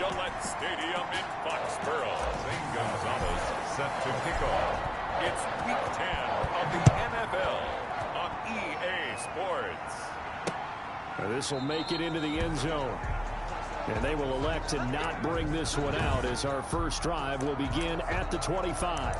Gillette Stadium in Foxborough. Zane Gonzalez set to kick off. It's Week 10 of the NFL on EA Sports. This will make it into the end zone. And they will elect to not bring this one out as our first drive will begin at the 25.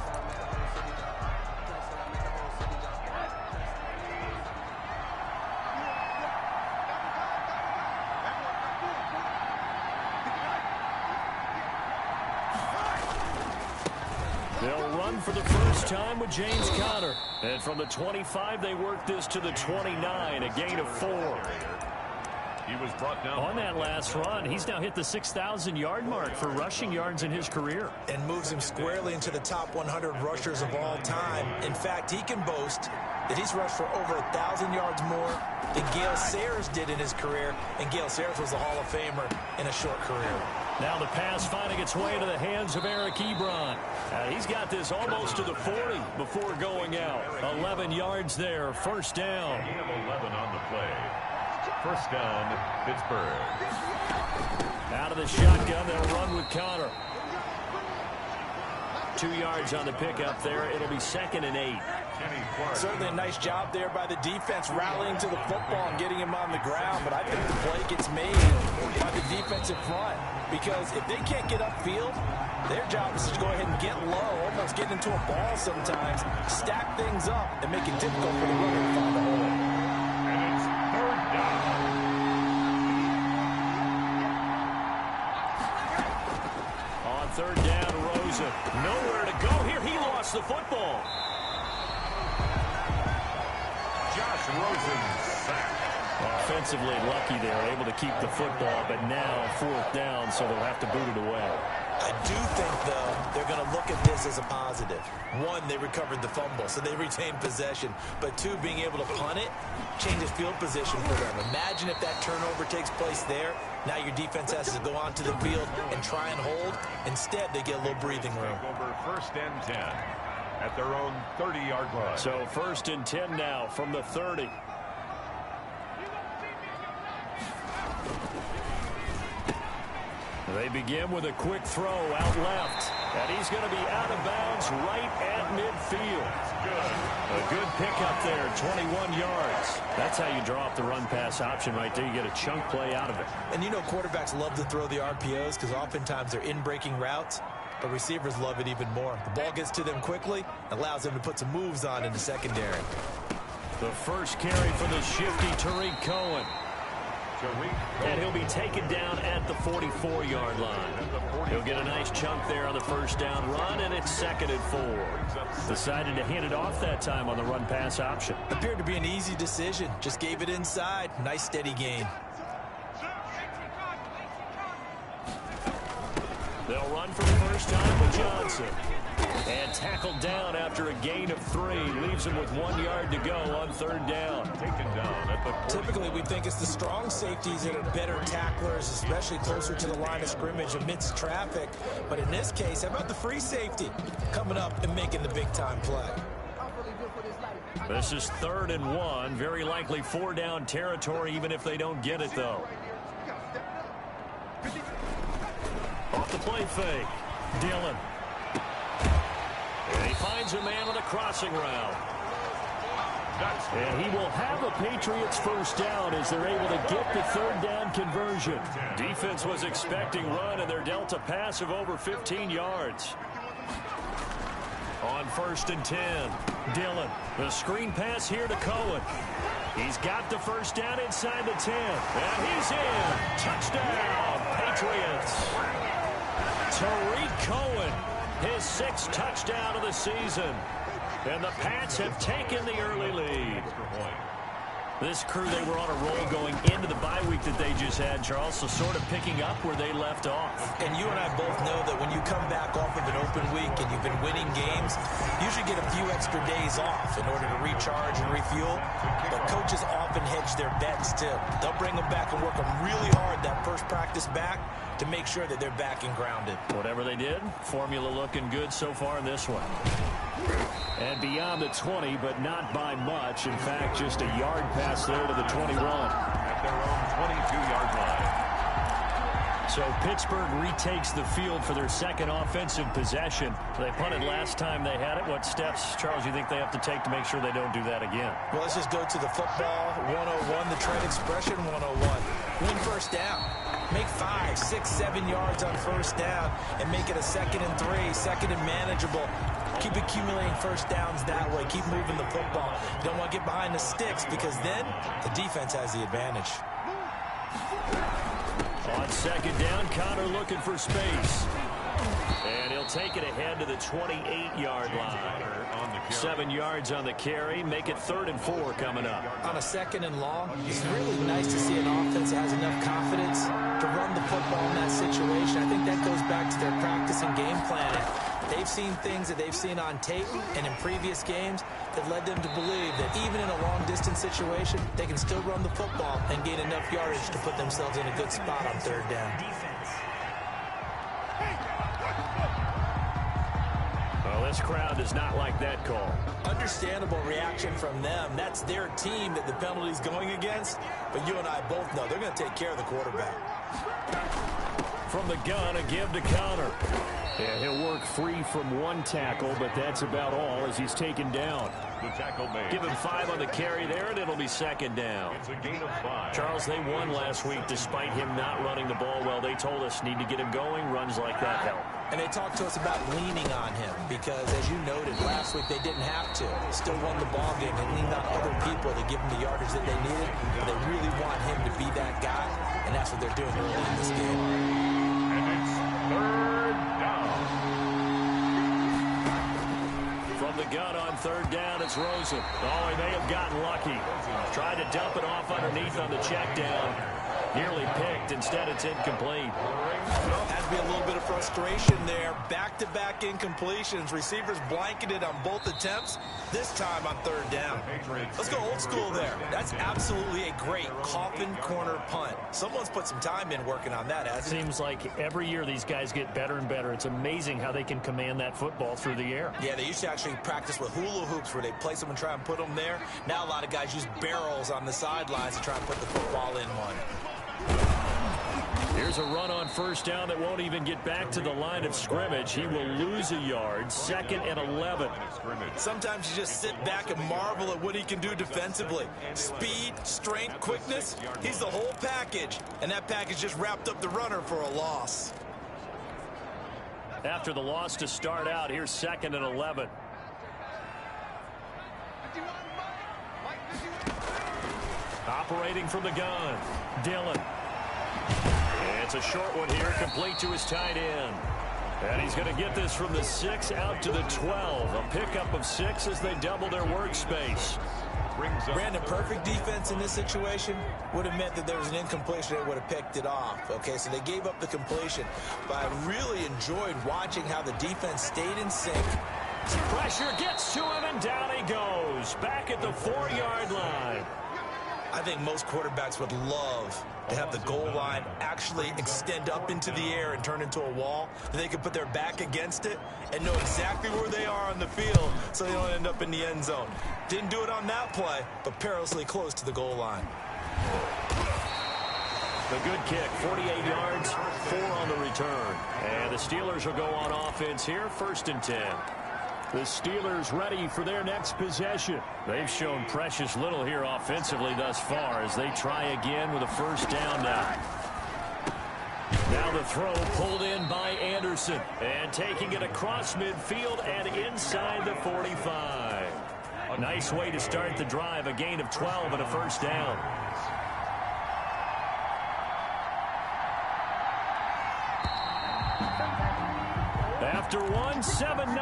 They'll run for the first time with James Conner. And from the 25, they work this to the 29, a gain of 4. He was brought down on that last run. He's now hit the 6,000-yard mark for rushing yards in his career. And moves him squarely into the top 100 rushers of all time. In fact, he can boast that he's rushed for over 1,000 yards more than Gale Sayers did in his career. And Gale Sayers was a Hall of Famer in a short career. Now the pass finding its way into the hands of Eric Ebron. He's got this almost to the 40 before going out. 11 yards there, first down. He have 11 on the play. First down, Pittsburgh. Out of the shotgun, they'll run with Conner. 2 yards on the pickup there. It'll be 2nd and 8. Certainly a nice job there by the defense rallying to the football and getting him on the ground. But I think the play gets made by the defensive front. Because if they can't get upfield, their job is to go ahead and get low, almost get into a ball sometimes, stack things up, and make it difficult for the runner to find the hole. And it's 3rd down. On 3rd down, Rosen. Nowhere to go here. He lost the football. Josh Rosen sacked. Offensively lucky they're able to keep the football, but now 4th down, so they'll have to boot it away. I do think, though, they're going to look at this as a positive. 1, they recovered the fumble, so they retained possession. But 2, being able to punt it changes field position for them. Imagine if that turnover takes place there. Now your defense has to go onto the field and try and hold. Instead, they get a little breathing room. Over 1st and 10 at their own 30-yard line. So 1st and 10 now from the 30. They begin with a quick throw out left. And he's going to be out of bounds right at midfield. A good pickup there, 21 yards. That's how you draw up the run-pass option right there. You get a chunk play out of it. And you know quarterbacks love to throw the RPOs because oftentimes they're in-breaking routes. But receivers love it even more. The ball gets to them quickly, allows them to put some moves on in the secondary. The first carry for the shifty Tariq Cohen. And he'll be taken down at the 44-yard line. He'll get a nice chunk there on the first down run, and it's 2nd and 4. Decided to hand it off that time on the run-pass option. Appeared to be an easy decision. Just gave it inside. Nice steady gain. They'll run for the first time with Johnson. And tackled down after a gain of 3. Leaves him with 1 yard to go on 3rd down. Taken down at the 40. Typically, we think it's the strong safeties that are better tacklers, especially closer to the line of scrimmage amidst traffic. But in this case, how about the free safety coming up and making the big-time play? This is 3rd and 1. Very likely 4-down territory, even if they don't get it, though. Off the play fake. Dillon. And he finds a man on a crossing route. And he will have a Patriots first down as they're able to get the 3rd down conversion. Defense was expecting run, and they're dealt a pass of over 15 yards. On 1st and 10, Dillon. The screen pass here to Cohen. He's got the first down inside the 10. And he's in. Touchdown, Patriots. Tariq Cohen, his 6th touchdown of the season. And the Pats have taken the early lead. This crew, they were on a roll going into the bye week that they just had, Charles, so sort of picking up where they left off. And you and I both know that when you come back off of an open week and you've been winning games, you should get a few extra days off in order to recharge and refuel. But coaches often hedge their bets, too. They'll bring them back and work them really hard that first practice back to make sure that they're back and grounded. Whatever they did, formula looking good so far in this one. And beyond the 20, but not by much. In fact, just a yard pass there to the 21. At their own 22-yard line. So Pittsburgh retakes the field for their second offensive possession. They punted last time they had it. What steps, Charles, you think they have to take to make sure they don't do that again? Well, let's just go to the football 101, the trade expression 101. Win first down. Make 5, 6, 7 yards on first down and make it a 2nd and 3, 2nd and manageable. Keep accumulating first downs that way. Keep moving the football. You don't want to get behind the sticks because then the defense has the advantage. On second down, Connor looking for space. And he'll take it ahead to the 28-yard line. 7 yards on the carry. Make it 3rd and 4 coming up. On a 2nd and long, it's really nice to see an offense that has enough confidence to run the football in that situation. I think that goes back to their practice and game planning. They've seen things that they've seen on tape and in previous games that led them to believe that even in a long-distance situation, they can still run the football and gain enough yardage to put themselves in a good spot on 3rd down. Well, this crowd does not like that call. Understandable reaction from them. That's their team that the penalty's going against. But you and I both know they're going to take care of the quarterback. From the gun, a give to Connor. Yeah, he'll work free from 1 tackle, but that's about all as he's taken down. The tackle made. Give him 5 on the carry there, and it'll be 2nd down. It's a gain of 5. Charles, they won last week despite him not running the ball well. They told us need to get him going. Runs like that help. And they talked to us about leaning on him because, as you noted, last week they didn't have to. Still won the ball game and leaned on other people to give them the yardage that they needed. But they really want him to be that guy, and that's what they're doing early in this game. And it's 3rd down. From the gun on 3rd down, it's Rosen. Oh, he may have gotten lucky. Tried to dump it off underneath on the check down. Nearly picked. Instead, it's incomplete. Had to be a little bit of frustration there. Back-to-back incompletions. Receivers blanketed on both attempts. This time on 3rd down. Let's go old school there. That's absolutely a great coffin corner punt. Someone's put some time in working on that, hasn't it? Seems like every year these guys get better and better. It's amazing how they can command that football through the air. Yeah, they used to actually practice with hula hoops where they place them and try and put them there. Now a lot of guys use barrels on the sidelines to try and put the football in one. Here's a run on 1st down that won't even get back to the line of scrimmage. He will lose a yard. 2nd and 11. Sometimes you just sit back and marvel at what he can do defensively. Speed, strength, quickness. He's the whole package. And that package just wrapped up the runner for a loss. After the loss to start out, here's 2nd and 11. Operating from the gun, Dillon. It's a short one here, complete to his tight end. And he's going to get this from the 6 out to the 12. A pickup of 6 as they double their workspace. Brandon, perfect defense in this situation would have meant that there was an incompletion. They would have picked it off. Okay, so they gave up the completion. But I really enjoyed watching how the defense stayed in sync. Pressure gets to him, and down he goes. Back at the 4-yard line. I think most quarterbacks would love to have the goal line actually extend up into the air and turn into a wall. And they can put their back against it and know exactly where they are on the field so they don't end up in the end zone. Didn't do it on that play, but perilously close to the goal line. The good kick, 48 yards, 4 on the return. And the Steelers will go on offense here, 1st and 10. The Steelers ready for their next possession. They've shown precious little here offensively thus far as they try again with a 1st down now. Now the throw pulled in by Anderson. And taking it across midfield and inside the 45. A nice way to start the drive, a gain of 12 and a 1st down. After 7-0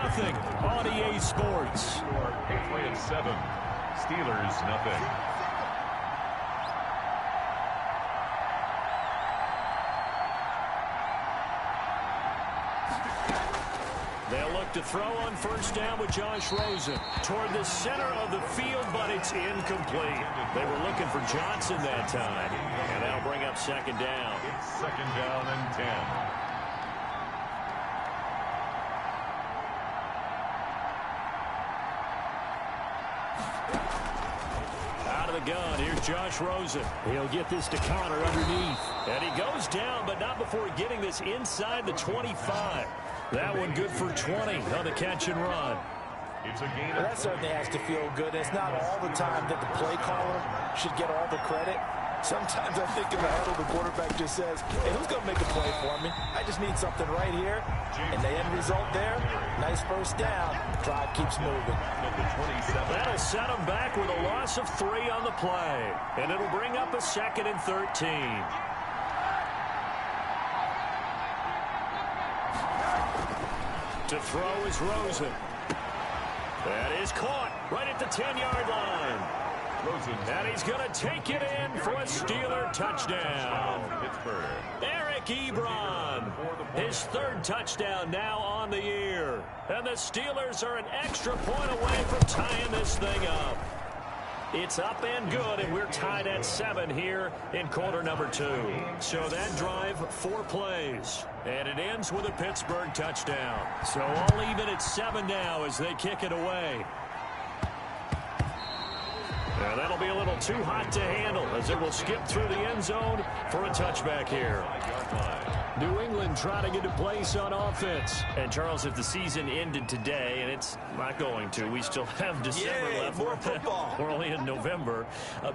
on EA Sports. Patriots 7, Steelers nothing. They'll look to throw on 1st down with Josh Rosen toward the center of the field, but it's incomplete. They were looking for Johnson that time, and that'll bring up 2nd down. It's 2nd down and 10. out of the gun. Here's Josh Rosen. He'll get this to Connor underneath. And he goes down, but not before getting this inside the 25. That one good for 20 on the catch and run. It's a gain. Well, that certainly has to feel good. It's not all the time that the play caller should get all the credit. Sometimes I think in the huddle, the quarterback just says, hey, who's going to make a play for me? I just need something right here. And the end result there, nice first down. Drive keeps moving. That'll set him back with a loss of 3 on the play. And it'll bring up a 2nd and 13. To throw is Rosen. That is caught right at the 10-yard line. And he's going to take it in for a Steeler touchdown. Eric Ebron, his 3rd touchdown now on the year. And the Steelers are an extra point away from tying this thing up. It's up and good, and we're tied at 7 here in quarter number 2. So that drive, 4 plays. And it ends with a Pittsburgh touchdown. So all even at 7 now as they kick it away. Now that'll be a little too hot to handle as it will skip through the end zone for a touchback here. New England trying to get a place on offense. And, Charles, if the season ended today, and it's not going to, we still have December left. More football. We're only in November.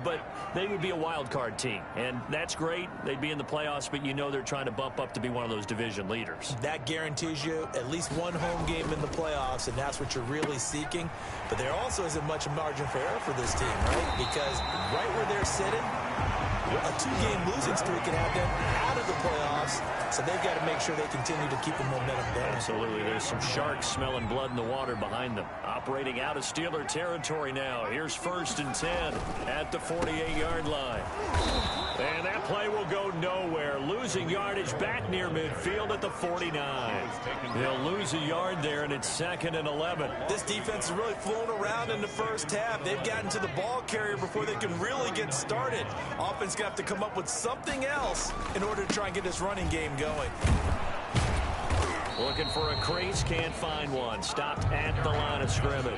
But they would be a wild card team. And that's great. They'd be in the playoffs, but you know they're trying to bump up to be one of those division leaders. That guarantees you at least one home game in the playoffs, and that's what you're really seeking. But there also isn't much margin for error for this team, right? Because right where they're sitting, a 2-game losing streak can have them out of the playoffs, so they've got to make sure they continue to keep the momentum going. Absolutely. There's some sharks smelling blood in the water behind them. Operating out of Steeler territory now. Here's 1st and 10 at the 48-yard line. And that play will go nowhere. Losing yardage back near midfield at the 49. They'll lose a yard there, and it's 2nd and 11. This defense has really flown around in the first half. They've gotten to the ball carrier before they can really get started. Offense going to have to come up with something else in order to try and get this running game going. Looking for a crease, can't find one. Stopped at the line of scrimmage.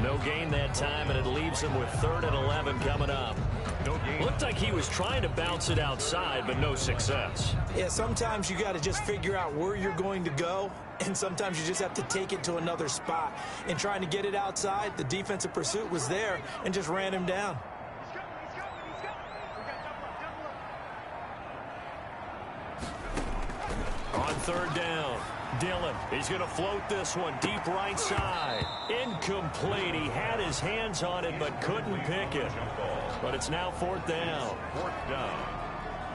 No gain that time, and it leaves him with 3rd and 11 coming up. Looked like he was trying to bounce it outside, but no success. Yeah, sometimes you got to just figure out where you're going to go, and sometimes you just have to take it to another spot. In trying to get it outside, the defensive pursuit was there and just ran him down. On 3rd down, Dillon. He's going to float this one deep right side. Incomplete. He had his hands on it but couldn't pick it. But it's now 4th down.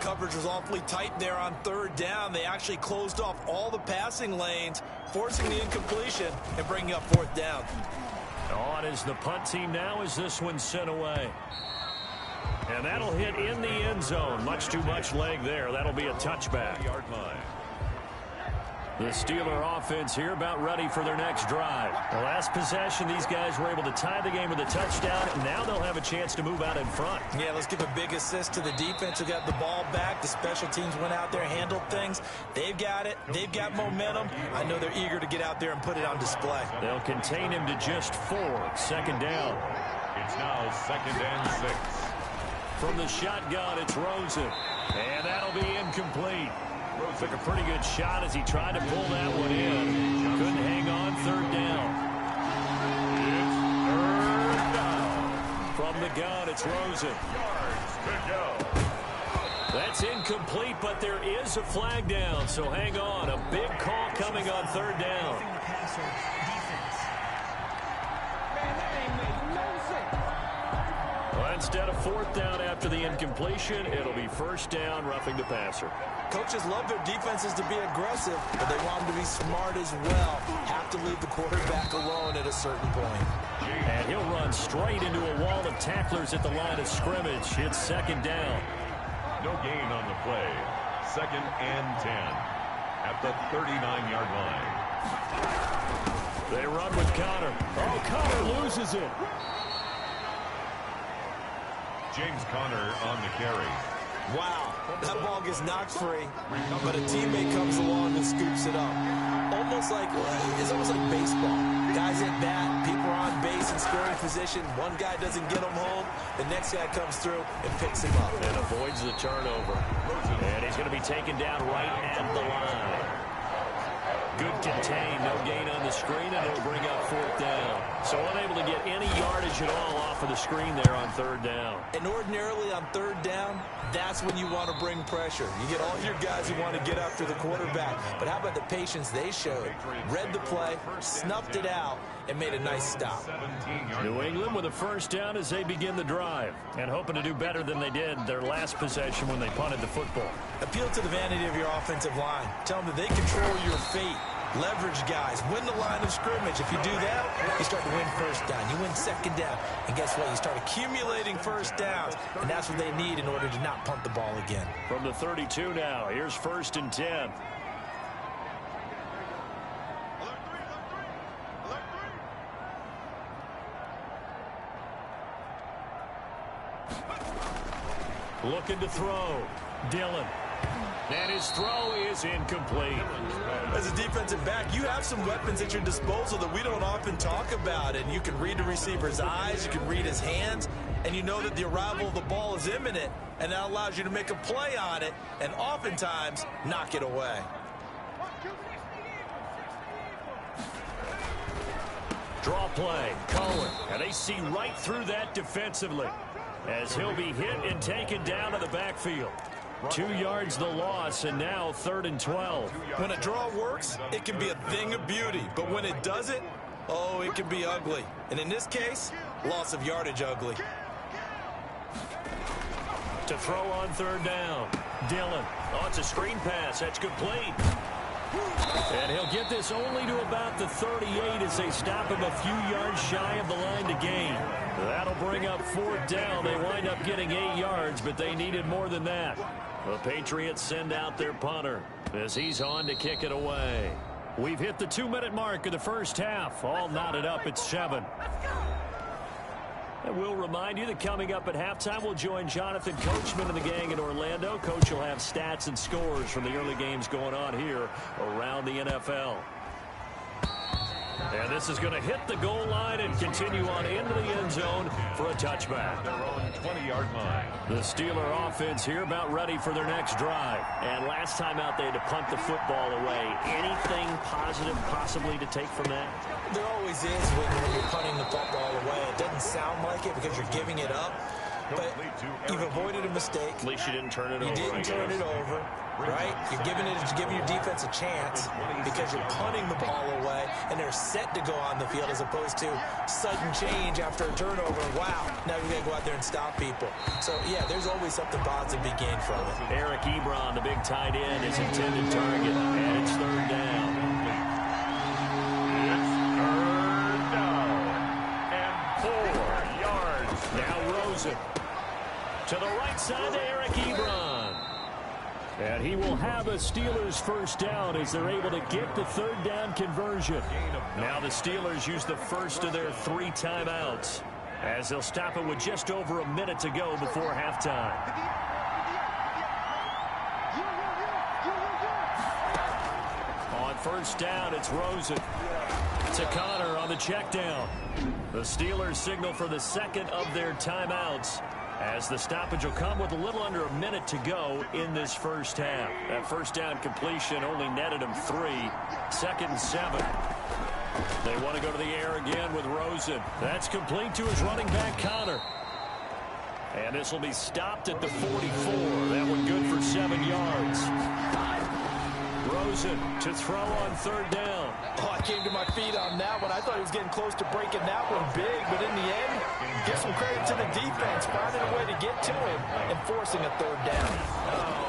Coverage was awfully tight there on 3rd down. They actually closed off all the passing lanes, forcing the incompletion and bringing up 4th down. On is the punt team now as this one's sent away. And that'll hit in the end zone. Much too much leg there. That'll be a touchback. The Steeler offense here about ready for their next drive. The last possession, these guys were able to tie the game with a touchdown, and now they'll have a chance to move out in front. Yeah, let's give a big assist to the defense who got the ball back. The special teams went out there, handled things. They've got it. They've got momentum. I know they're eager to get out there and put it on display. They'll contain him to just 4. 2nd down. It's now 2nd and 6. From the shotgun, it's Rosen. And that'll be incomplete. Took a pretty good shot as he tried to pull that one in. Couldn't hang on. 3rd down. It's 3rd down. From the gun, it's Rosen. That's incomplete, but there is a flag down, so hang on. A big call coming on 3rd down. Well, instead of 4th down after the incompletion, it'll be 1st down, roughing the passer. Coaches love their defenses to be aggressive, but they want them to be smart as well. Have to leave the quarterback alone at a certain point. And he'll run straight into a wall of tacklers at the line of scrimmage. It's 2nd down. No gain on the play. 2nd and 10 at the 39-yard line. They run with Connor. Oh, Connor loses it. James Conner on the carry. Wow, that ball gets knocked free, but a teammate comes along and scoops it up. It's almost like baseball. Guys at bat, people are on base, and scoring position. One guy doesn't get him home. The next guy comes through and picks him up. And avoids the turnover. And he's going to be taken down right at the line. Good contain, no gain on the screen, and it'll bring up 4th down. So unable to get any yardage at all off of the screen there on 3rd down. And ordinarily on 3rd down, that's when you want to bring pressure. You get all your guys who want to get after the quarterback. But how about the patience they showed? Read the play, snuffed it out, and made a nice stop. New England with a 1st down as they begin the drive, and hoping to do better than they did their last possession when they punted the football. Appeal to the vanity of your offensive line. Tell them that they control your fate. Leverage guys. Win the line of scrimmage. If you do that, you start to win 1st down. You win 2nd down. And guess what? You start accumulating 1st downs. And that's what they need in order to not punt the ball again. From the 32 now, here's 1st and 10. Looking to throw. Dillon. And his throw is incomplete. As a defensive back, you have some weapons at your disposal that we don't often talk about. And you can read the receiver's eyes, you can read his hands, and you know that the arrival of the ball is imminent. And that allows you to make a play on it and oftentimes knock it away. Draw play. Cohen. And they see right through that defensively, as he'll be hit and taken down to the backfield. 2 yards the loss, and now 3rd and 12. When a draw works, it can be a thing of beauty. But when it doesn't, oh, it can be ugly. And in this case, loss of yardage ugly. To throw on 3rd down. Dillon. Oh, it's a screen pass. That's complete. And he'll get this only to about the 38 as they stop him a few yards shy of the line to gain. That'll bring up 4th down. They wind up getting 8 yards, but they needed more than that. The Patriots send out their punter as he's on to kick it away. We've hit the 2-minute mark of the 1st half. All knotted up at 7. And we'll remind you that coming up at halftime, we'll join Jonathan Coachman and the gang in Orlando. Coach will have stats and scores from the early games going on here around the NFL. And this is going to hit the goal line and continue on into the end zone for a touchback. They're on 20-yard line. The Steeler offense here about ready for their next drive. And last time out, they had to punt the football away. Anything positive possibly to take from that? There always is when you're punting the football away. It doesn't sound like it because you're giving it up. But you've avoided a mistake. At least you didn't turn it over. You didn't turn it over, right? You're giving your defense a chance because you're punting the ball away, and they're set to go on the field as opposed to sudden change after a turnover. Wow, now you're going to go out there and stop people. So, yeah, there's always something positive to be gained from it. Eric Ebron, the big tight end, is intended target, and it's 3rd down. It's 3rd down and 4 yards. Now Rosen. To the right side to Eric Ebron. And he will have a Steelers 1st down as they're able to get the 3rd down conversion. Now the Steelers use the first of their 3 timeouts as they'll stop it with just over a minute to go before halftime. On 1st down, it's Rosen. To Connor on the check down. The Steelers signal for the 2nd of their timeouts, as the stoppage will come with a little under a minute to go in this 1st half. That 1st down completion only netted them 3. 2nd and 7. They want to go to the air again with Rosen. That's complete to his running back, Connor. And this will be stopped at the 44. That one good for 7 yards. Rosen to throw on 3rd down. Oh, I came to my feet on that one. I thought he was getting close to breaking that one big, but in the end, give some credit to the defense, finding a way to get to him and forcing a 3rd down.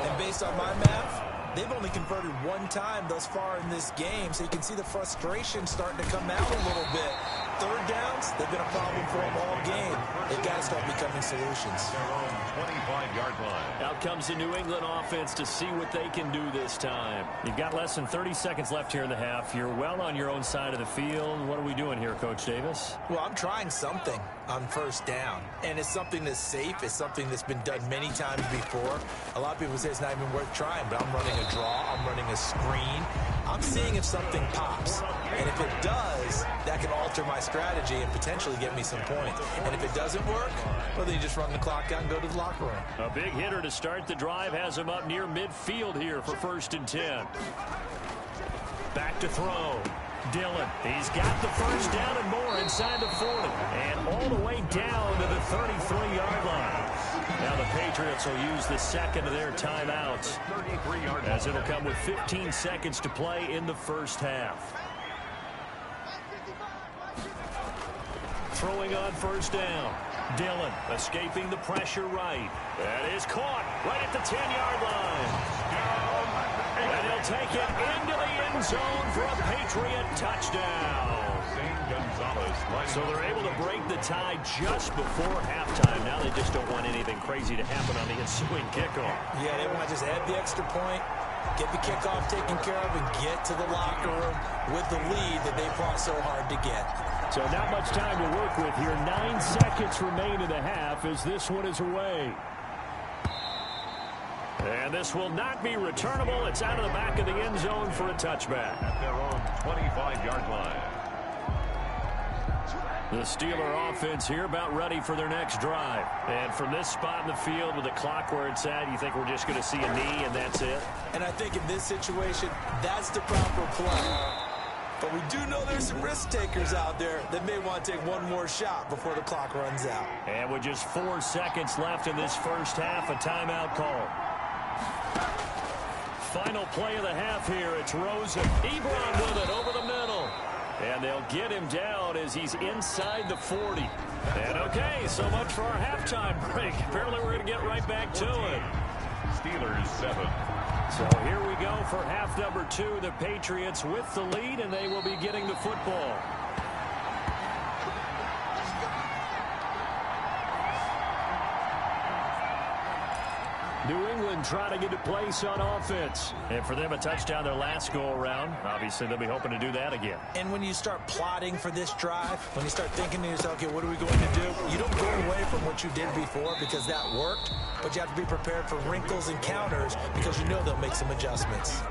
And based on my math, they've only converted 1 time thus far in this game, so you can see the frustration starting to come out a little bit. 3rd downs, they've been a problem for them all game. They've got to start becoming solutions. They're on 25-yard line. Out comes the New England offense to see what they can do this time. You've got less than 30 seconds left here in the half. You're well on your own side of the field. What are we doing here, Coach Davis? Well, I'm trying something on 1st down, and it's something that's safe. It's something that's been done many times before. A lot of people say it's not even worth trying, but I'm running a draw. I'm running a screen. I'm seeing if something pops, and if it does, that can alter alter my strategy and potentially get me some points. And if it doesn't work, well, then you just run the clock out and go to the locker room. A big hitter to start the drive has him up near midfield here for 1st and 10. Back to throw. Dillon, he's got the first down and more inside the 40. And all the way down to the 33-yard line. Now the Patriots will use the second of their timeouts, as it'll come with 15 seconds to play in the first half. Throwing on 1st down. Dillon escaping the pressure right. That is caught right at the 10-yard line. And he'll take it into the end zone for a Patriot touchdown. So they're able to break the tie just before halftime. Now they just don't want anything crazy to happen on the ensuing kickoff. Yeah, they want to just add the extra point, get the kickoff taken care of, and get to the locker room with the lead that they fought so hard to get. So not much time to work with here. 9 seconds remain in the half as this one is away. And this will not be returnable. It's out of the back of the end zone for a touchback. At their own 25-yard line. The Steeler offense here about ready for their next drive. And from this spot in the field with the clock where it's at, you think we're just going to see a knee and that's it? And I think in this situation, that's the proper play. But we do know there's some risk takers out there that may want to take one more shot before the clock runs out. And with just 4 seconds left in this first half, a timeout call. Final play of the half here. It's Rosen. Ebron with it over the middle. And they'll get him down as he's inside the 40. And okay, so much for our halftime break. Apparently we're going to get right back to it. Steelers 7. So here we go for half number 2. The Patriots with the lead, and they will be getting the football. New England trying to get a place on offense. And for them, a touchdown their last go-around. Obviously, they'll be hoping to do that again. And when you start plotting for this drive, when you start thinking to yourself, okay, what are we going to do? You don't go away from what you did before because that worked, but you have to be prepared for wrinkles and counters because you know they'll make some adjustments.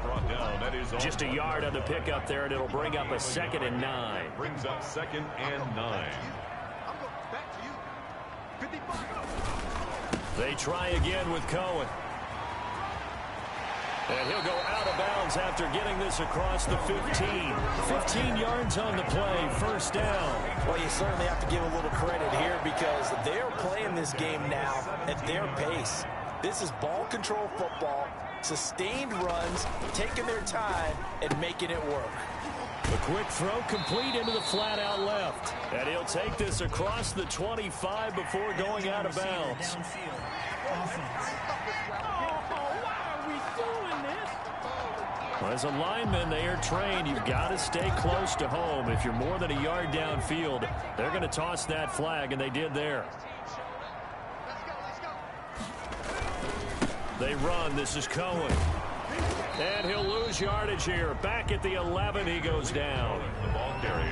Just a yard on the pickup there, and it'll bring up a 2nd and 9. Brings up 2nd and 9. They try again with Cohen. And he'll go out of bounds after getting this across the 15. 15 yards on the play, 1st down. Well, you certainly have to give a little credit here because they're playing this game now at their pace. This is ball control football, sustained runs, taking their time, and making it work. A quick throw complete into the flat out left. And he'll take this across the 25 before going out of bounds. Well, as a lineman, they are trained. You've got to stay close to home. If you're more than a yard downfield, they're going to toss that flag, and they did there. They run. This is Cohen. And he'll lose yardage here. Back at the 11, he goes down.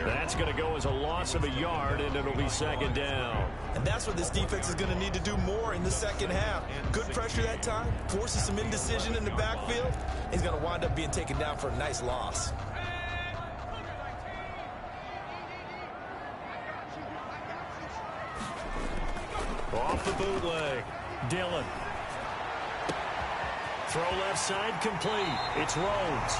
That's going to go as a loss of a yard, and it'll be 2nd down. And that's what this defense is going to need to do more in the second half. Good pressure that time, forces some indecision in the backfield. He's going to wind up being taken down for a nice loss. Off the bootleg. Dillon. Throw left side complete. It's Rhodes.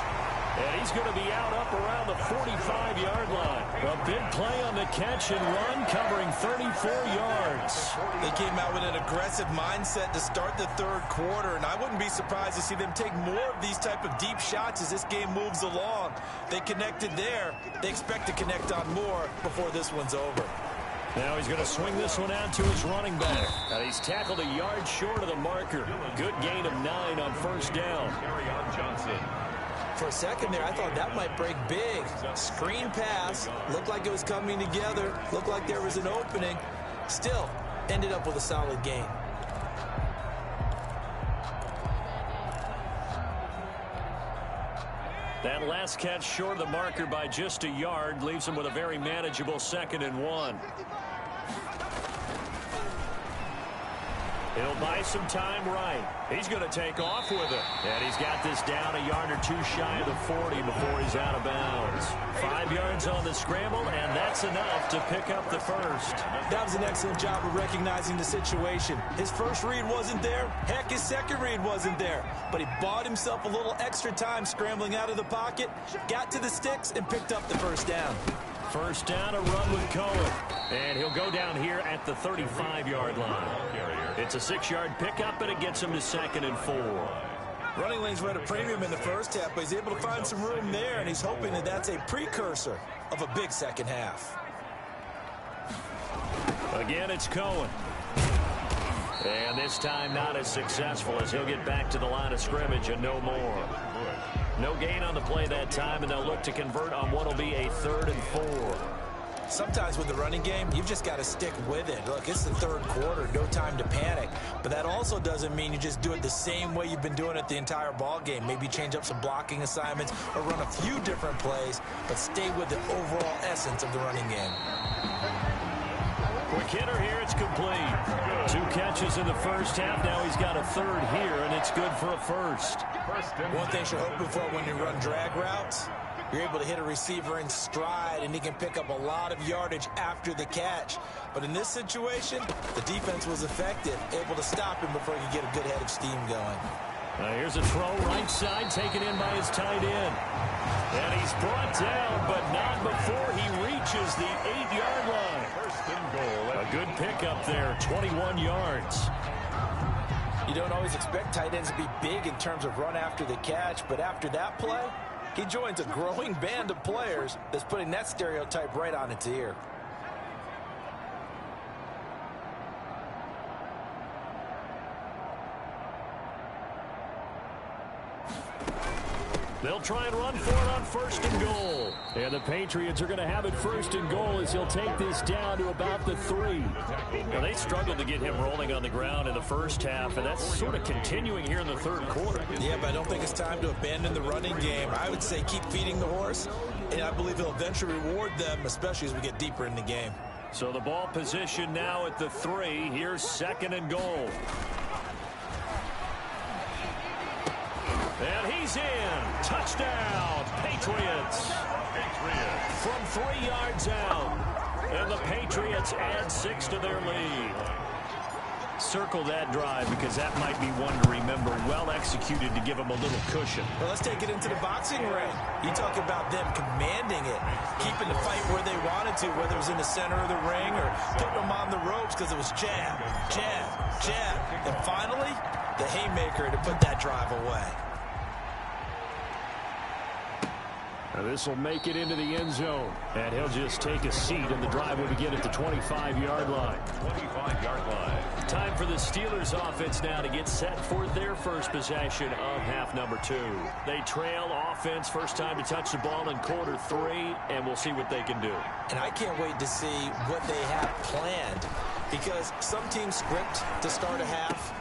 And he's going to be out up around the 45-yard line. A big play on the catch and run covering 34 yards. They came out with an aggressive mindset to start the 3rd quarter, and I wouldn't be surprised to see them take more of these type of deep shots as this game moves along. They connected there. They expect to connect on more before this one's over. Now he's going to swing this one out to his running back. And he's tackled a yard short of the marker. Good gain of 9 on 1st down. Johnson. For a second there, I thought that might break big. Screen pass. Looked like it was coming together. Looked like there was an opening. Still, ended up with a solid gain. That last catch short of the marker by just a yard leaves him with a very manageable 2nd and 1. He'll buy some time right. He's going to take off with it. And he's got this down a yard or two shy of the 40 before he's out of bounds. 5 yards on the scramble, and that's enough to pick up the first. That was an excellent job of recognizing the situation. His first read wasn't there. Heck, his second read wasn't there. But he bought himself a little extra time scrambling out of the pocket, got to the sticks, and picked up the first down. First down, a run with Cohen. And he'll go down here at the 35-yard line. It's a 6-yard pickup, and it gets him to 2nd and 4. Running lanes were at a premium in the first half, but he's able to find some room there, and he's hoping that that's a precursor of a big second half. Again, it's Cohen. And this time not as successful as he'll get back to the line of scrimmage and no more. No gain on the play that time, and they'll look to convert on what will be a 3rd and 4. Sometimes with the running game, you've just got to stick with it. Look, it's the third quarter, no time to panic. But that also doesn't mean you just do it the same way you've been doing it the entire ball game. Maybe change up some blocking assignments or run a few different plays, but stay with the overall essence of the running game. Quick hitter here, it's complete. 2 catches in the first half. Now he's got a 3rd here, and it's good for a first. One thing you're hoping for when you run drag routes, you're able to hit a receiver in stride, and he can pick up a lot of yardage after the catch. But in this situation, the defense was effective, able to stop him before he could get a good head of steam going. Here's a throw right side, taken in by his tight end. And he's brought down, but not before he reaches the 8-yard line. First and goal. A good pickup there, 21 yards. You don't always expect tight ends to be big in terms of run after the catch, but after that play, he joins a growing band of players that's putting that stereotype right on its ear. They'll try and run for it on 1st and goal. And the Patriots are going to have it 1st and goal as he'll take this down to about the 3. Now, they struggled to get him rolling on the ground in the first half, and that's sort of continuing here in the 3rd quarter. Yeah, but I don't think it's time to abandon the running game. I would say keep feeding the horse, and I believe he'll eventually reward them, especially as we get deeper in the game. So the ball position now at the 3. Here's 2nd and goal. And he's in. Touchdown, Patriots. From 3 yards out. And the Patriots add 6 to their lead. Circle that drive because that might be one to remember. Well executed to give them a little cushion. Well, let's take it into the boxing ring. You talk about them commanding it, keeping the fight where they wanted to, whether it was in the center of the ring or putting them on the ropes because it was jab, jab, jab. And finally, the haymaker to put that drive away. This will make it into the end zone. And he'll just take a seat, and the drive will begin at the 25-yard line. 25-yard line. Time for the Steelers offense now to get set for their first possession of half number 2. They trail offense, first time to touch the ball in quarter 3, and we'll see what they can do. And I can't wait to see what they have planned, because some teams script to start a half.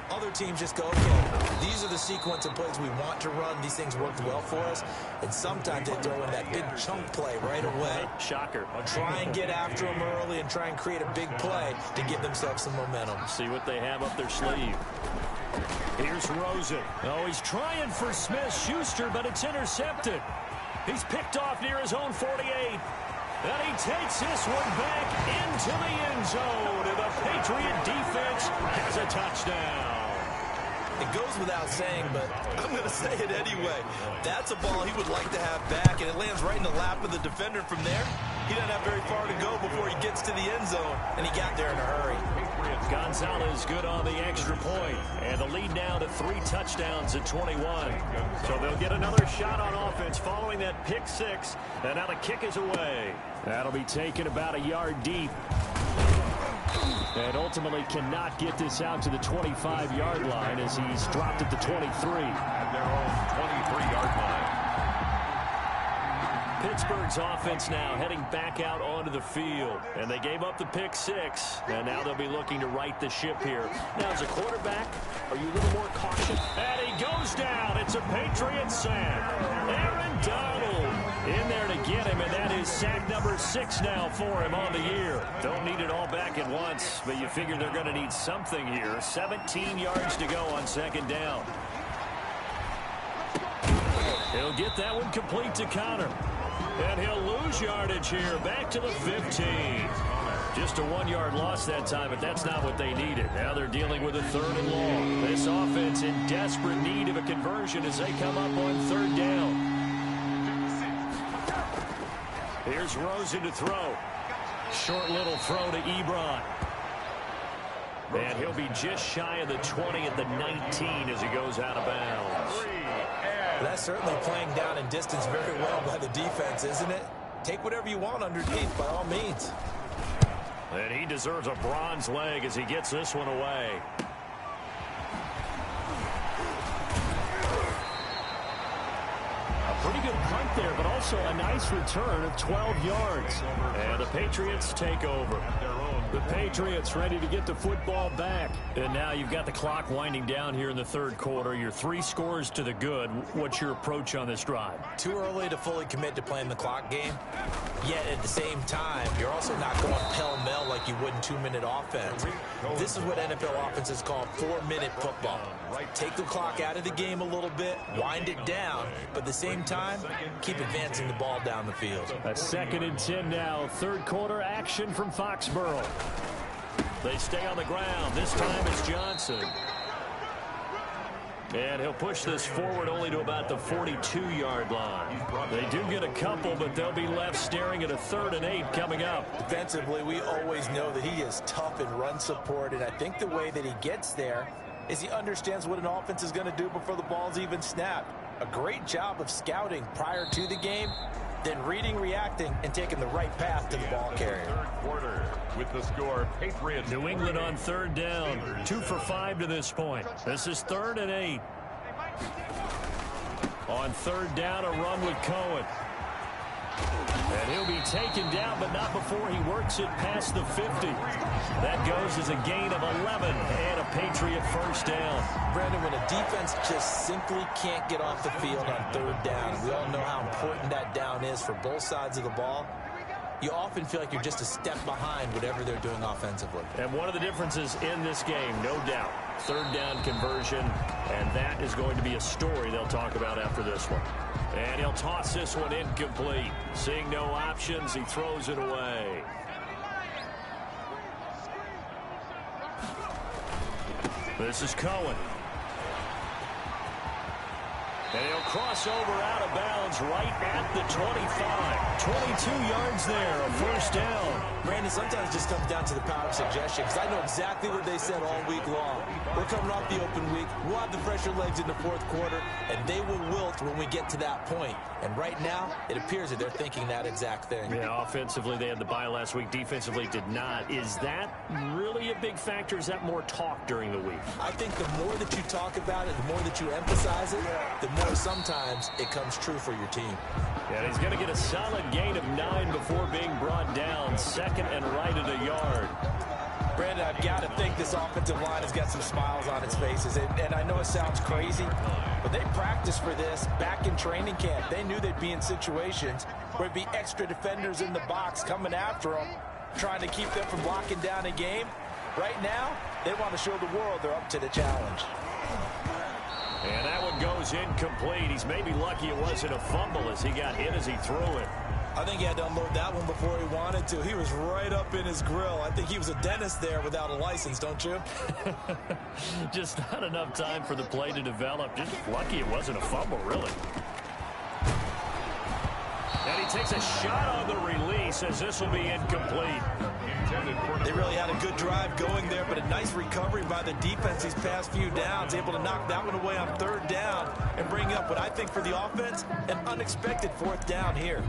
Other teams just go, okay, these are the sequence of plays we want to run. These things worked well for us. And sometimes they throw in that big chunk play right away. Shocker. Try and get after them early and try and create a big play to give themselves some momentum. See what they have up their sleeve. Here's Rosen. Oh, he's trying for Smith-Schuster, but it's intercepted. He's picked off near his own 48. And he takes this one back into the end zone. And the Patriot defense has a touchdown. It goes without saying, but I'm going to say it anyway. That's a ball he would like to have back, and it lands right in the lap of the defender from there. He doesn't have very far to go before he gets to the end zone, and he got there in a hurry. Gonzalez good on the extra point, and the lead now to 3 touchdowns at 21. So they'll get another shot on offense following that pick 6, and now the kick is away. That'll be taken about a yard deep. And ultimately cannot get this out to the 25-yard line as he's dropped at the 23. At their own 23-yard line. Pittsburgh's offense now heading back out onto the field. And they gave up the pick 6. And now they'll be looking to right the ship here. Now, as a quarterback, are you a little more cautious? And he goes down. It's a Patriot sack. Aaron Donald in there to get him, and that is sack number 6 now for him on the year. Don't need it all back at once, but you figure they're going to need something here. 17 yards to go on second down. He'll get that one complete to Connor. And he'll lose yardage here, back to the 15. Just a 1-yard loss that time, but that's not what they needed. Now they're dealing with a 3rd and long. This offense in desperate need of a conversion as they come up on 3rd down. Here's Rosen to throw. Short little throw to Ebron. And he'll be just shy of the 20 at the 19 as he goes out of bounds. That's certainly playing down in distance very well by the defense, isn't it? Take whatever you want underneath, by all means. And he deserves a bronze leg as he gets this one away. A pretty good punt there, but also a nice return of 12 yards. And the Patriots take over. The Patriots ready to get the football back. And now you've got the clock winding down here in the 3rd quarter. Your 3 scores to the good. What's your approach on this drive? Too early to fully commit to playing the clock game. Yet at the same time, you're also not going pell-mell like you would in 2-minute offense. This is what NFL offenses call 4-minute football. Take the clock out of the game a little bit, wind it down, but at the same time, keep advancing the ball down the field. A 2nd and 10 now. 3rd quarter action from Foxborough. They stay on the ground. This time it's Johnson. And he'll push this forward only to about the 42-yard line. They do get a couple, but they'll be left staring at a 3rd and 8 coming up. Defensively, we always know that he is tough in run support, and I think the way that he gets there is he understands what an offense is going to do before the ball's even snapped. A great job of scouting prior to the game, then reading, reacting, and taking the right path to the ball carrier. 3rd quarter with the score, Patriots. New England on 3rd down. 2 for 5 to this point. This is 3rd and 8. On 3rd down, a run with Cohen. And he'll be taken down, but not before he works it past the 50. That goes as a gain of 11 and a Patriot 1st down. Brandon, when a defense just simply can't get off the field on 3rd down, we all know how important that down is for both sides of the ball. You often feel like you're just a step behind whatever they're doing offensively. And one of the differences in this game, no doubt, 3rd down conversion, and that is going to be a story they'll talk about after this one. And he'll toss this one incomplete. Seeing no options, he throws it away. This is Cohen. And he'll cross over out of bounds right at the 25. 22 yards there, a 1st down. Brandon, sometimes it just comes down to the power of suggestion, because I know exactly what they said all week long. We're coming off the open week. We'll have the fresher legs in the 4th quarter, and they will wilt when we get to that point. And right now, it appears that they're thinking that exact thing. Yeah, offensively, they had the bye last week. Defensively, did not. Is that really a big factor? Is that more talk during the week? I think the more that you talk about it, the more that you emphasize it, the more sometimes it comes true for your team. And he's going to get a solid gain of 9 before being brought down. 2nd and right at a yard. Brandon, I've got to think this offensive line has got some smiles on its faces. And I know it sounds crazy, but they practiced for this back in training camp. They knew they'd be in situations where it'd be extra defenders in the box coming after them, trying to keep them from locking down a game. Right now, they want to show the world they're up to the challenge. And that one goes incomplete. He's maybe lucky it wasn't a fumble as he got hit as he threw it. I think he had to unload that one before he wanted to. He was right up in his grill. I think he was a dentist there without a license, don't you? Just not enough time for the play to develop. Just lucky it wasn't a fumble, really. And he takes a shot on the release as this will be incomplete. They really had a good drive going there, but a nice recovery by the defense these past few downs, able to knock that one away on 3rd down and bring up what I think for the offense, an unexpected 4th down here.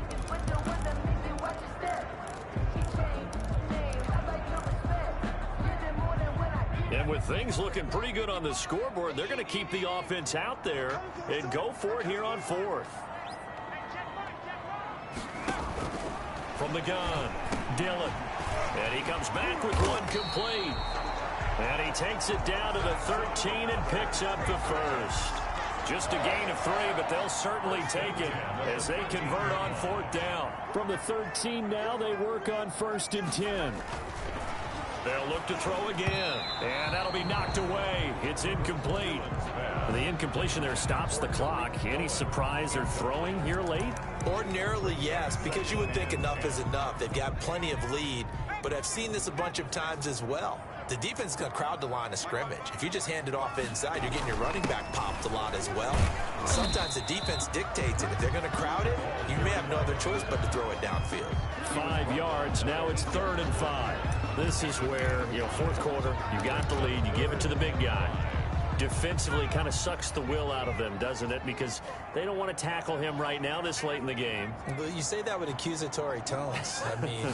And with things looking pretty good on the scoreboard, they're going to keep the offense out there and go for it here on 4th. From the gun, Dillon. And he comes back with one complete. And he takes it down to the 13 and picks up the 1st. Just a gain of 3, but they'll certainly take it as they convert on 4th down. From the 13 now, they work on 1st and 10. They'll look to throw again, and that'll be knocked away. It's incomplete. The incompletion there stops the clock. Any surprise they're throwing here late? Ordinarily, yes, because you would think enough is enough. They've got plenty of lead, but I've seen this a bunch of times as well. The defense is going to crowd the line of scrimmage. If you just hand it off inside, you're getting your running back popped a lot as well. Sometimes the defense dictates it. If they're going to crowd it, you may have no other choice but to throw it downfield. 5 yards. Now it's 3rd and 5. This is where, 4th quarter, you got the lead. You give it to the big guy. Defensively kind of sucks the will out of them, doesn't it? Because they don't want to tackle him right now this late in the game. But you say that with accusatory tones. I mean,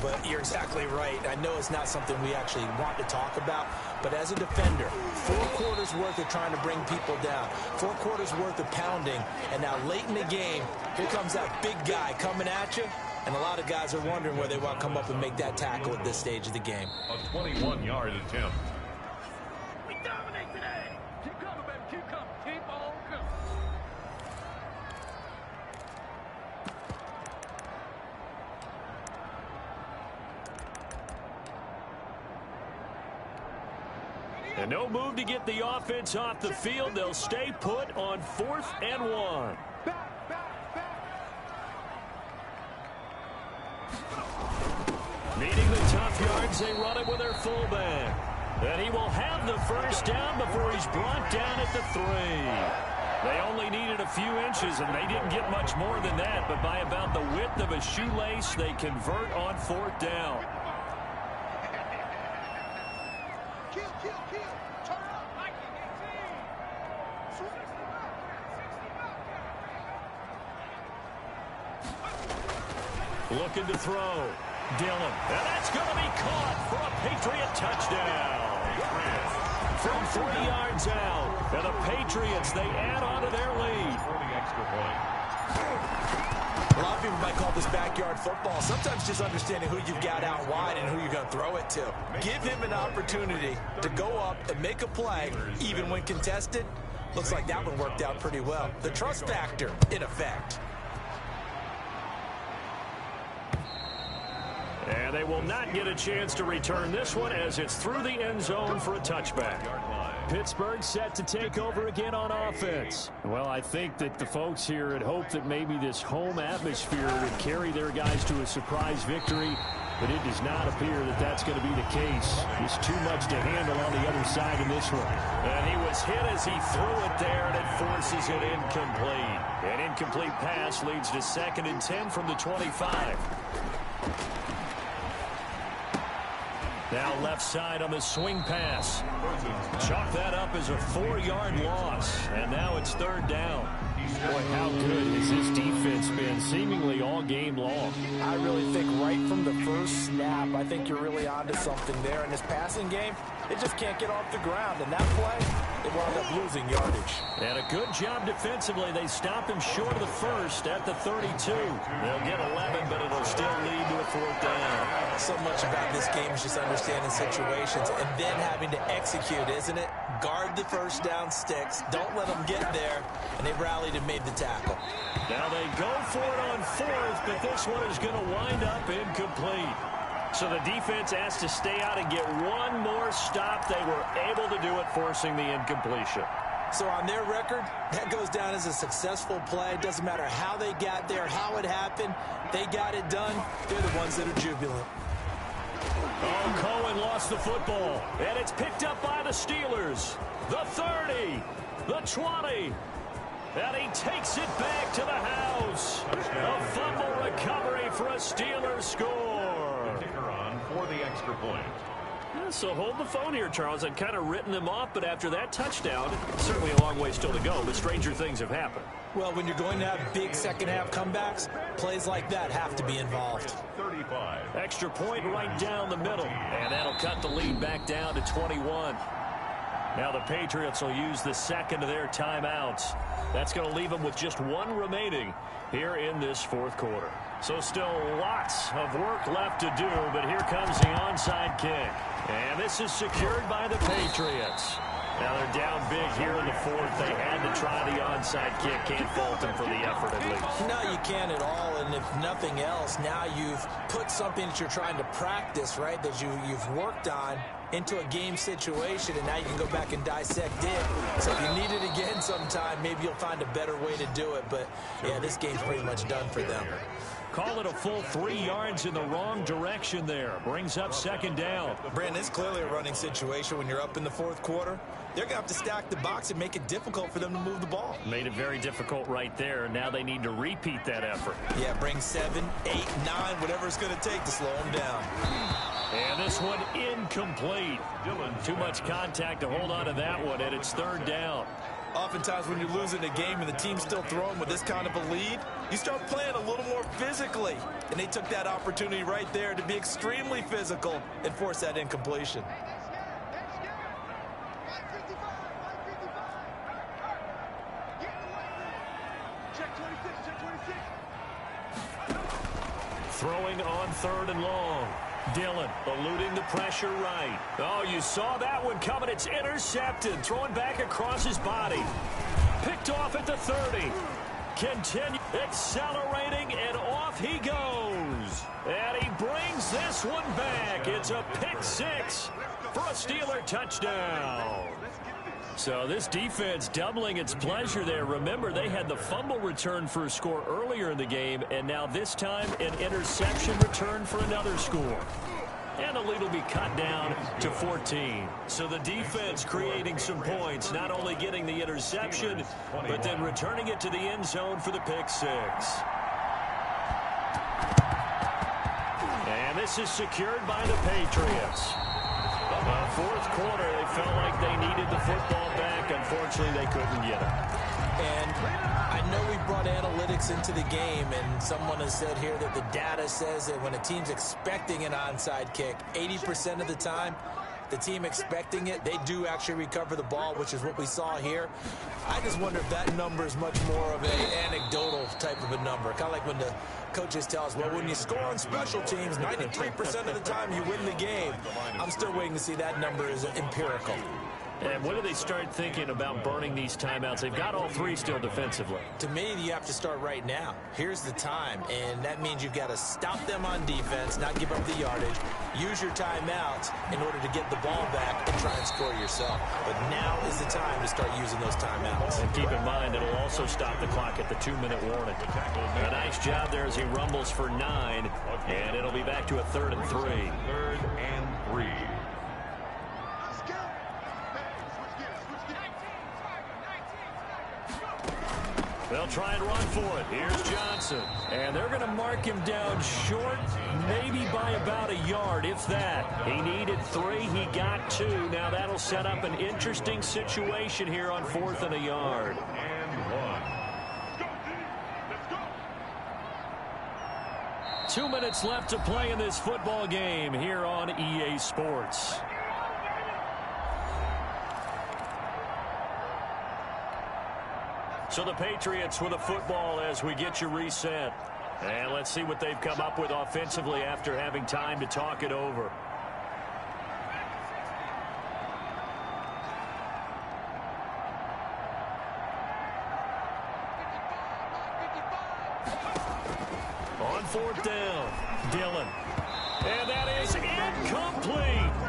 but you're exactly right. I know it's not something we actually want to talk about, but as a defender, 4 quarters worth of trying to bring people down, 4 quarters worth of pounding, and now late in the game, here comes that big guy coming at you, and a lot of guys are wondering where they want to come up and make that tackle at this stage of the game. A 21-yard attempt. And no move to get the offense off the field. They'll stay put on 4th and 1. Needing the tough yards, they run it with their fullback. And he will have the first down before he's brought down at the 3. They only needed a few inches, and they didn't get much more than that. But by about the width of a shoelace, they convert on 4th down. Looking to throw. Dillon. And that's going to be caught for a Patriot touchdown. From 3 yards out. And the Patriots, they add on to their lead. A lot of people might call this backyard football. Sometimes just understanding who you've got out wide and who you're going to throw it to. Give him an opportunity to go up and make a play, even when contested. Looks like that one worked out pretty well. The trust factor, in effect. And they will not get a chance to return this one as it's through the end zone for a touchback. Pittsburgh set to take over again on offense. Well, I think that the folks here had hoped that maybe this home atmosphere would carry their guys to a surprise victory, but it does not appear that that's going to be the case. There's too much to handle on the other side in this one. And he was hit as he threw it there, and it forces it incomplete. An incomplete pass leads to 2nd and 10 from the 25. Now left side on the swing pass. Chalk that up as a 4-yard loss. And now it's 3rd down. Boy, how good has this defense been seemingly all game long? I really think right from the first snap, I think you're really onto something there. In this passing game, it just can't get off the ground. And that play, they wound up losing yardage. And a good job defensively. They stop him short of the first at the 32. They'll get 11, but it'll still lead to a 4th down. So much about this game is just understanding situations and then having to execute, isn't it? Guard the first down sticks. Don't let them get there. And they rallied and made the tackle. Now they go for it on 4th, but this one is going to wind up incomplete. So the defense has to stay out and get one more stop. They were able to do it, forcing the incompletion. So on their record, that goes down as a successful play. It doesn't matter how they got there, how it happened. They got it done. They're the ones that are jubilant. Oh, Cohen lost the football, and it's picked up by the Steelers. The 30, the 20, and he takes it back to the house. A fumble recovery for a Steelers score. Kicker on for the extra point. Yeah, so hold the phone here, Charles. I'd kind of written them off, but after that touchdown, certainly a long way still to go, but stranger things have happened. Well, when you're going to have big second-half comebacks, plays like that have to be involved. 35. Extra point right down the middle, and that'll cut the lead back down to 21. Now the Patriots will use the second of their timeouts. That's going to leave them with just one remaining here in this 4th quarter. So still lots of work left to do, but here comes the onside kick. And this is secured by the Patriots. Now they're down big here in the fourth. They had to try the onside kick. Can't fault them for the effort at least. No, you can't at all. And if nothing else, now you've put something that you're trying to practice, right, that you've worked on into a game situation, and now you can go back and dissect it. So if you need it again sometime, maybe you'll find a better way to do it. But, yeah, this game's pretty much done for them. Call it a full 3 yards in the wrong direction there. Brings up second down. Brandon, it's clearly a running situation when you're up in the fourth quarter. They're going to have to stack the box and make it difficult for them to move the ball. Made it very difficult right there, and now they need to repeat that effort. Yeah, bring 7, 8, 9, whatever it's going to take to slow them down. And this one incomplete. Too much contact to hold on to that one, and it's third down. Oftentimes when you're losing a game and the team's still throwing with this kind of a lead, you start playing a little more physically. And they took that opportunity right there to be extremely physical and force that incompletion. Throwing on third and long. Dillon eluding the pressure right. Oh, you saw that one coming. It's intercepted. Throwing back across his body. Picked off at the 30. Continue accelerating, and off he goes. And he brings this one back. It's a pick six for a Steeler touchdown. So this defense doubling its pleasure there. Remember, they had the fumble return for a score earlier in the game, and now this time an interception return for another score. And the lead will be cut down to 14. So the defense creating some points, not only getting the interception, but then returning it to the end zone for the pick six. And this is secured by the Patriots. Fourth quarter, they felt like they needed the football back. Unfortunately, they couldn't get it. And I know we brought analytics into the game, and someone has said here that the data says that when a team's expecting an onside kick, 80% of the time, the team expecting it, they do actually recover the ball, which is what we saw here. I just wonder if that number is much more of an anecdotal type of a number. Kind of like when the coaches tell us, well, when you score on special teams, 93% of the time you win the game. I'm still waiting to see that number is empirical. And when do they start thinking about burning these timeouts? They've got all three still defensively. To me, you have to start right now. Here's the time, and that means you've got to stop them on defense, not give up the yardage, use your timeouts in order to get the ball back and try and score yourself. But now is the time to start using those timeouts. And keep in mind, it'll also stop the clock at the 2-minute warning. A nice job there as he rumbles for 9, and it'll be back to a 3rd and 3. 3rd and 3. They'll try and run for it. Here's Johnson. And they're going to mark him down short, maybe by about a yard, if that. He needed 3. He got 2. Now that'll set up an interesting situation here on 4th and a yard. And 1. 2 minutes left to play in this football game here on EA Sports. So the Patriots with a football as we get you reset. And let's see what they've come up with offensively after having time to talk it over. On 4th down, Dillon. And that is incomplete.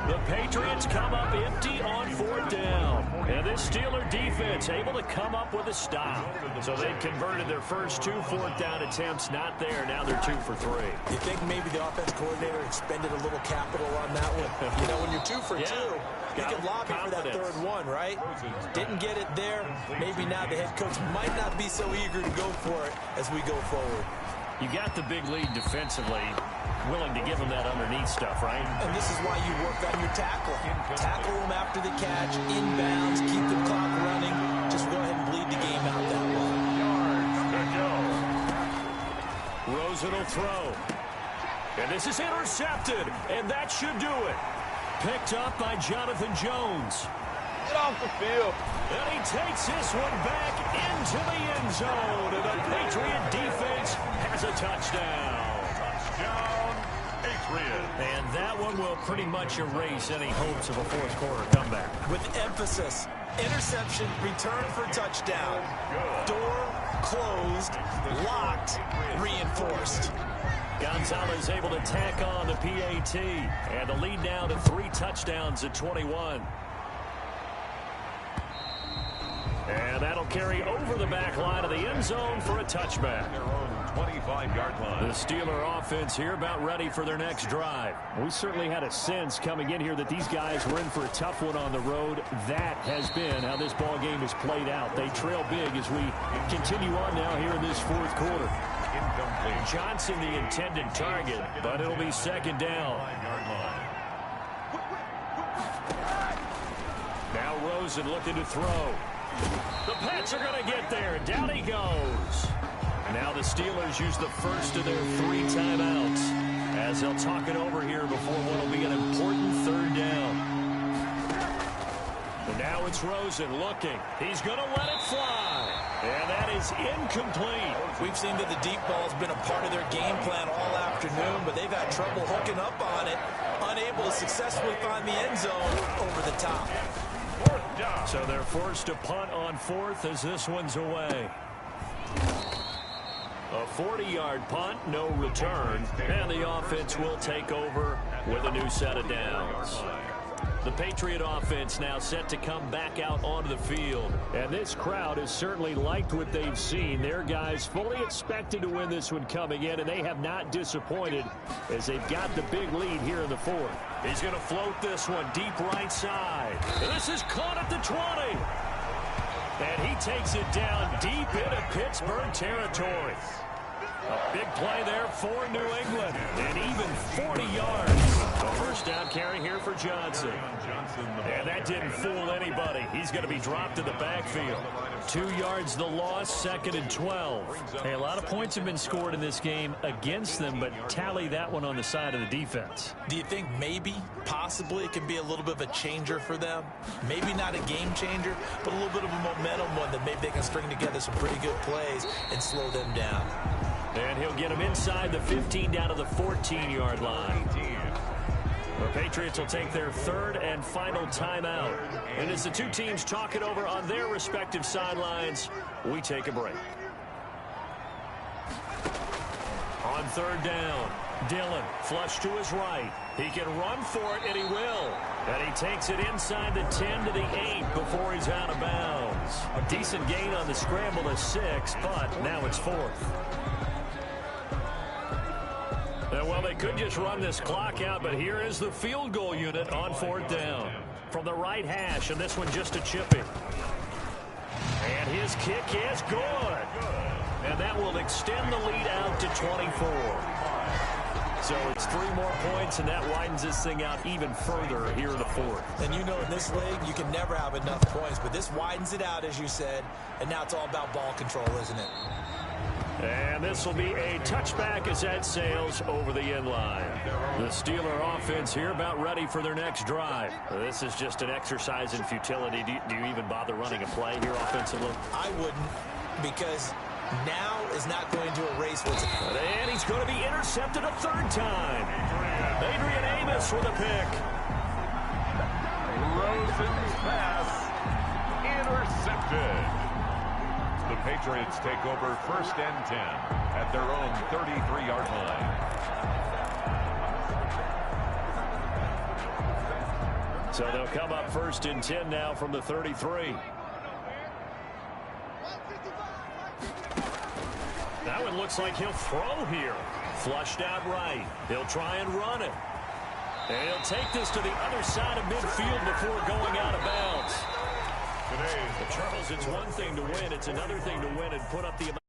The Patriots come up empty on 4th down. And this Steeler defense able to come up with a stop. So they've converted their first 2 4th down attempts. Not there. Now they're 2 for 3. You think maybe the offense coordinator expended a little capital on that one? You know, when you're 2 for 2, you can lobby for that 3rd one, right? Didn't get it there. Maybe now the head coach might not be so eager to go for it as we go forward. You got the big lead defensively. Willing to give them that underneath stuff, right? And this is why you work on your tackling. Tackle them after the catch, inbounds, keep the clock running. Just go ahead and bleed the game out that way. Yards to go. Rosen will throw. And this is intercepted. And that should do it. Picked up by Jonathan Jones. Get off the field. And he takes this one back into the end zone. And the Patriot defense has a touchdown. Touchdown, Patriots. And that one will pretty much erase any hopes of a 4th quarter comeback. With emphasis, Interception, return for touchdown. Door closed, locked, reinforced. Gonzalez able to tack on the PAT, and the lead down to 3 touchdowns at 21. And that'll carry over the back line of the end zone for a touchback. Their own 25-yard line. The Steeler offense here about ready for their next drive. We certainly had a sense coming in here that these guys were in for a tough one on the road. That has been how this ball game has played out. They trail big as we continue on now here in this fourth quarter. Incomplete. Johnson the intended target, but it'll be second down. Now Rosen looking to throw. The Pats are going to get there. Down he goes. Now the Steelers use the first of their 3 timeouts as they'll talk it over here before what will be an important third down. And now it's Rosen looking. He's going to let it fly. And that is incomplete. We've seen that the deep ball has been a part of their game plan all afternoon, but they've had trouble hooking up on it, unable to successfully find the end zone over the top. So they're forced to punt on 4th as this one's away. A 40-yard punt, no return, and the offense will take over with a new set of downs. The Patriot offense now set to come back out onto the field. And this crowd has certainly liked what they've seen. Their guys fully expected to win this one coming in, and they have not disappointed as they've got the big lead here in the 4th. He's going to float this one deep right side. This is caught at the 20. And he takes it down deep into Pittsburgh territory. A big play there for New England. And even 40 yards. A first down carry here for Johnson. And that didn't fool anybody. He's going to be dropped in the backfield. 2 yards the loss, 2nd and 12. Hey, a lot of points have been scored in this game against them, but tally that one on the side of the defense. Do you think maybe, possibly, it could be a little bit of a changer for them? Maybe not a game changer, but a little bit of a momentum one that maybe they can string together some pretty good plays and slow them down. And he'll get him inside the 15 down to the 14-yard line. The Patriots will take their 3rd and final timeout. And as the two teams talk it over on their respective sidelines, we take a break. On 3rd down, Dillon flush to his right. He can run for it, and he will. And he takes it inside the 10 to the 8 before he's out of bounds. A decent gain on the scramble to 6, but now it's 4th. Well, they could just run this clock out, but here is the field goal unit on 4th down. From the right hash, and this one just a chipping. And his kick is good. And that will extend the lead out to 24. So it's 3 more points, and that widens this thing out even further here in the 4th. And you know in this league, you can never have enough points, but this widens it out, as you said, and now it's all about ball control, isn't it? And this will be a touchback as that sails over the end line. The Steeler offense here about ready for their next drive. This is just an exercise in futility. Do you even bother running a play here offensively? I wouldn't, because now is not going to erase what's... And he's going to be intercepted a 3rd time. Adrian Amos with a pick. Rosen's pass intercepted. The Patriots take over 1st and 10 at their own 33-yard line. So they'll come up 1st and 10 now from the 33. That one looks like he'll throw here. Flushed out right. He'll try and run it. And he'll take this to the other side of midfield before going out of bounds. But Charles, it's one thing to win. It's another thing to win and put up the amount.